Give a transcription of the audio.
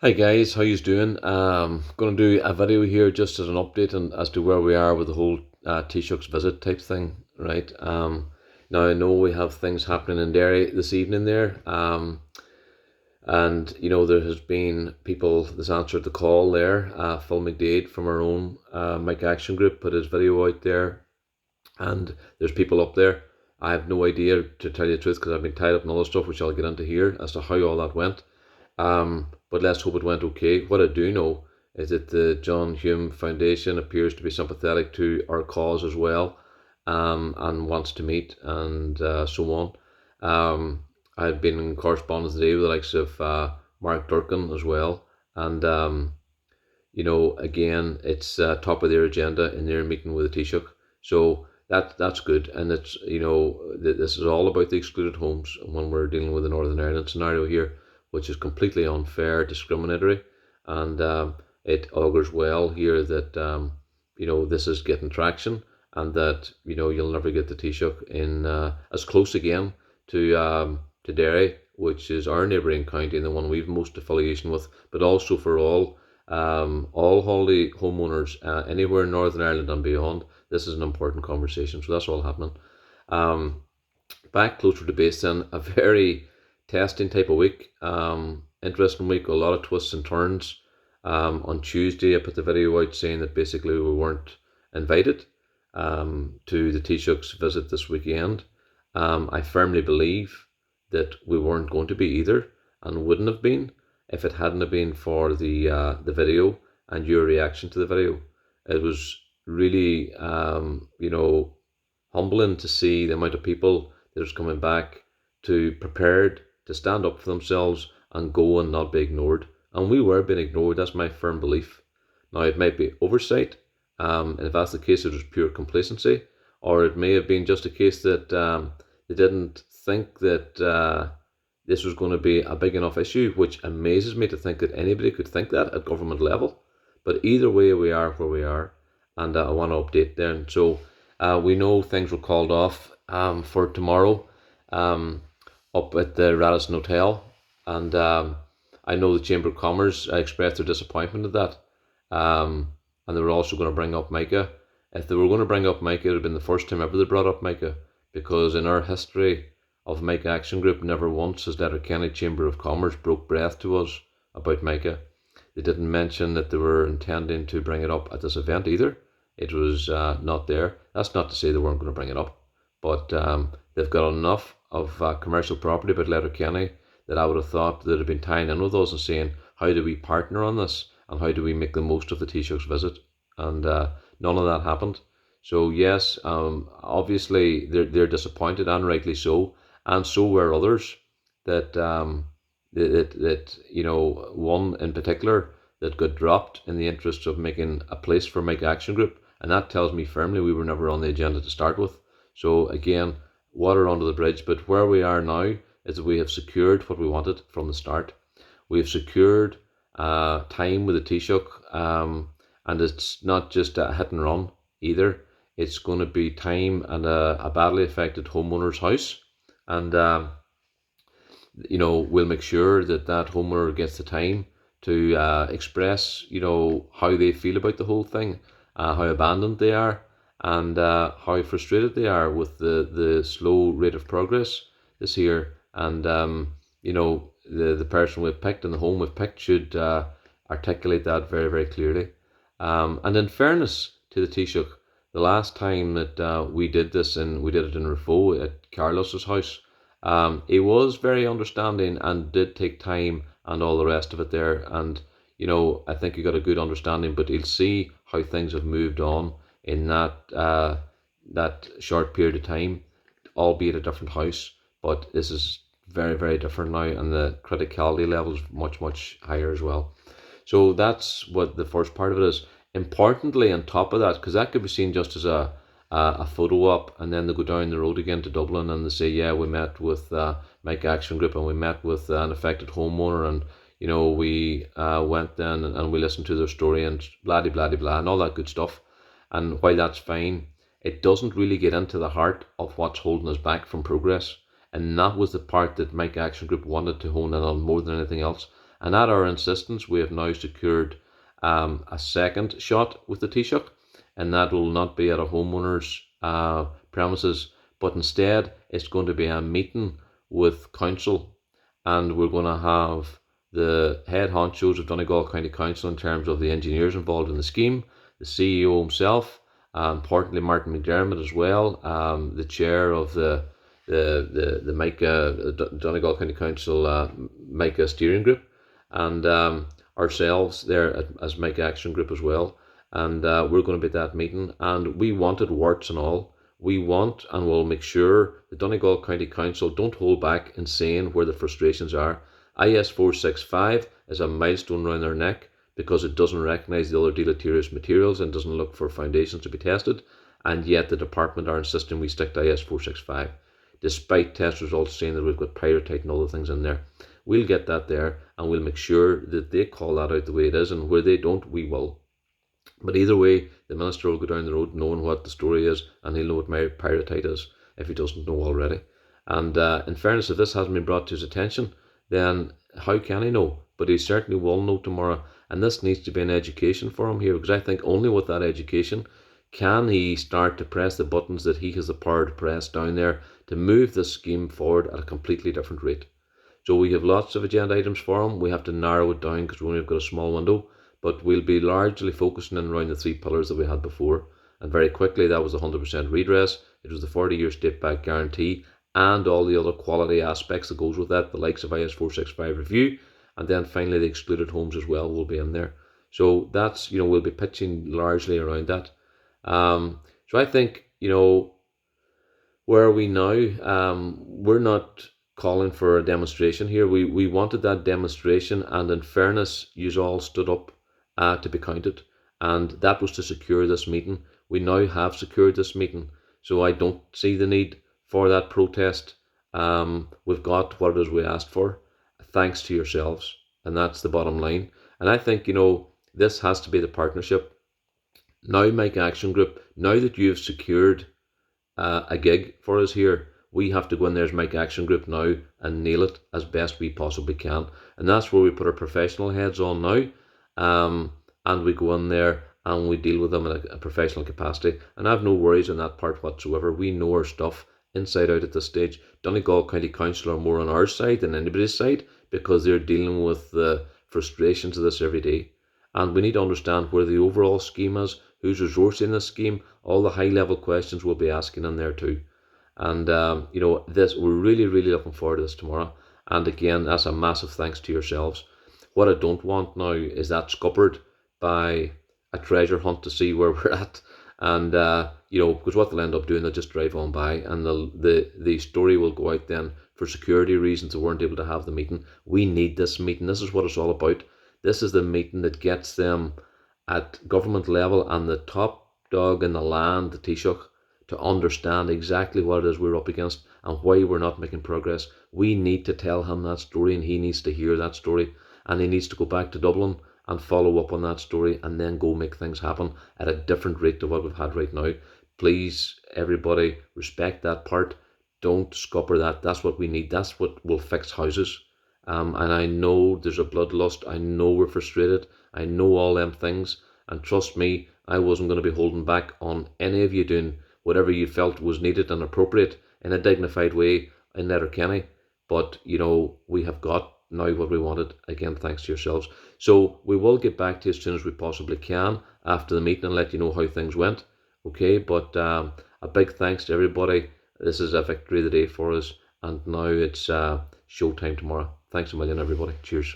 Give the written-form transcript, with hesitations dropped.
Hi guys, how yous doing? Going to do a video here just as an update and as to where we are with the whole Taoiseach's visit type thing, right? Now I know we have things happening in Derry this evening there, and there has been people that's answered the call there. Phil McDade from our own Mike Action Group put his video out there, and there's people up there. I have no idea, to tell you the truth, because I've been tied up in other stuff, which I'll get into here, as to how all that went. But let's hope it went okay. What I do know is that the John Hume Foundation appears to be sympathetic to our cause as well, and wants to meet and so on. I've been in correspondence today with the likes of Mark Durkin as well, and again, it's top of their agenda in their meeting with the Taoiseach. So that's good, and it's this is all about the excluded homes when we're dealing with the Northern Ireland scenario here, which is completely unfair, discriminatory, and it augurs well here that this is getting traction, and that you'll never get the Taoiseach in as close again to Derry, which is our neighbouring county and the one we've most affiliation with, but also for all holiday homeowners anywhere in Northern Ireland and beyond. This is an important conversation, so that's all happening. Back closer to base then, a very testing type of week. Interesting week, a lot of twists and turns. On Tuesday, I put the video out saying that basically we weren't invited to the Taoiseach's visit this weekend. I firmly believe that we weren't going to be either, and wouldn't have been if it hadn't have been for the video and your reaction to the video. It was really humbling to see the amount of people that was coming back to prepared to stand up for themselves and go and not be ignored. And we were being ignored, that's my firm belief. Now, it might be oversight, and if that's the case, it was pure complacency, or it may have been just a case that they didn't think that this was going to be a big enough issue, which amazes me to think that anybody could think that at government level. But either way, we are where we are, and I want to update then. So we know things were called off for tomorrow up at the Radisson Hotel, and I know the Chamber of Commerce expressed their disappointment at that, and they were also going to bring up Micah. If they were going to bring up Micah, it would have been the first time ever they brought up Micah, because in our history of Mike Action Group, never once has Letterkenny Chamber of Commerce broke breath to us about Micah. They didn't mention that they were intending to bring it up at this event either. It was not there. That's not to say they weren't going to bring it up, but they've got enough of commercial property about Letterkenny that I would have thought they'd have been tying in with us and saying, how do we partner on this, and how do we make the most of the Taoiseach's visit? And none of that happened. So yes, obviously they're disappointed, and rightly so, and so were others. That one in particular that got dropped in the interest of making a place for Mike Action Group, and that tells me firmly we were never on the agenda to start with. So again, water under the bridge. But where we are now is that we have secured what we wanted from the start. We have secured time with the Taoiseach, and it's not just a hit and run either. It's going to be time at a badly affected homeowner's house, and we'll make sure that that homeowner gets the time to express how they feel about the whole thing, how abandoned they are, and how frustrated they are with the slow rate of progress this year. And the person we've picked and the home we've picked should articulate that very, very clearly. And in fairness to the Taoiseach, the last time that we did this, and we did it in Rafo at Carlos's house, he was very understanding and did take time and all the rest of it there. And I think he got a good understanding, but he'll see how things have moved on in that short period of time, albeit a different house. But this is very, very different now, and the criticality level is much, much higher as well. So that's what the first part of it is. Importantly, on top of that, because that could be seen just as a photo op, and then they go down the road again to Dublin and they say, yeah, we met with Mike Action Group, and we met with an affected homeowner, and we went then and we listened to their story, and blah blah blah blah and all that good stuff. And while that's fine, it doesn't really get into the heart of what's holding us back from progress. And that was the part that Mike Action Group wanted to hone in on more than anything else. And at our insistence, we have now secured a second shot with the Taoiseach, and that will not be at a homeowner's premises, but instead it's going to be a meeting with council, and we're going to have the head honchos of Donegal County Council in terms of the engineers involved in the scheme, the CEO himself, importantly Martin McDermott as well, the chair of the MICA, Donegal County Council MICA steering group, and ourselves there as MICA Action Group as well. And we're going to be at that meeting, and we wanted warts and all. We want and will make sure the Donegal County Council don't hold back in saying where the frustrations are. IS 465 is a milestone round their neck because it doesn't recognise the other deleterious materials and doesn't look for foundations to be tested, and yet the department are insisting we stick to IS 465, despite test results saying that we've got pyrrhotite and other things in there. We'll get that there, and we'll make sure that they call that out the way it is, and where they don't, we will. But either way, the minister will go down the road knowing what the story is, and he'll know what pyrrhotite is if he doesn't know already. And in fairness, if this hasn't been brought to his attention, then how can he know? But he certainly will know tomorrow, and this needs to be an education for him here, because I think only with that education can he start to press the buttons that he has the power to press down there to move this scheme forward at a completely different rate. So we have lots of agenda items for him. We have to narrow it down because we only have got a small window, but we'll be largely focusing in around the three pillars that we had before. And very quickly, that was the 100% redress, it was the 40-year state-backed guarantee, and all the other quality aspects that goes with that, the likes of IS 465 review, and then finally the excluded homes as well will be in there. So that's, we'll be pitching largely around that. So I think, where are we now? We're not calling for a demonstration here. We wanted that demonstration, and in fairness, you all stood up to be counted, and that was to secure this meeting. We now have secured this meeting, so I don't see the need for that protest. We've got what it is we asked for, thanks to yourselves, and that's the bottom line. And I think, this has to be the partnership. Now, Mike Action Group, now that you've secured a gig for us here, we have to go in there as Mike Action Group now and nail it as best we possibly can. And that's where we put our professional heads on now, and we go in there and we deal with them in a professional capacity. And I have no worries on that part whatsoever. We know our stuff inside out at this stage. Donegal County Council are more on our side than anybody's side because they're dealing with the frustrations of this every day. And we need to understand where the overall scheme is, who's resourcing this scheme, all the high level questions we'll be asking in there too. And this, we're really looking forward to this tomorrow. And again, that's a massive thanks to yourselves. What I don't want now is that scuppered by a treasure hunt to see where we're at. And because what they'll end up doing, they'll just drive on by, and the story will go out then for security reasons they weren't able to have the meeting. We need this meeting. This is what it's all about. This is the meeting that gets them at government level and the top dog in the land, the Taoiseach, to understand exactly what it is we're up against and why we're not making progress. We need to tell him that story, and he needs to hear that story, and he needs to go back to Dublin and follow up on that story and then go make things happen at a different rate to what we've had right now. Please, everybody, respect that part. Don't scupper that. That's what we need. That's what will fix houses. And I know there's a bloodlust. I know we're frustrated. I know all them things. And trust me, I wasn't going to be holding back on any of you doing whatever you felt was needed and appropriate in a dignified way in Letterkenny. But, we have got now what we wanted, again, thanks to yourselves. So we will get back to you as soon as we possibly can after the meeting and let you know how things went. Okay, but a big thanks to everybody. This is a victory of the day for us, and now it's showtime tomorrow. Thanks a million, everybody. Cheers.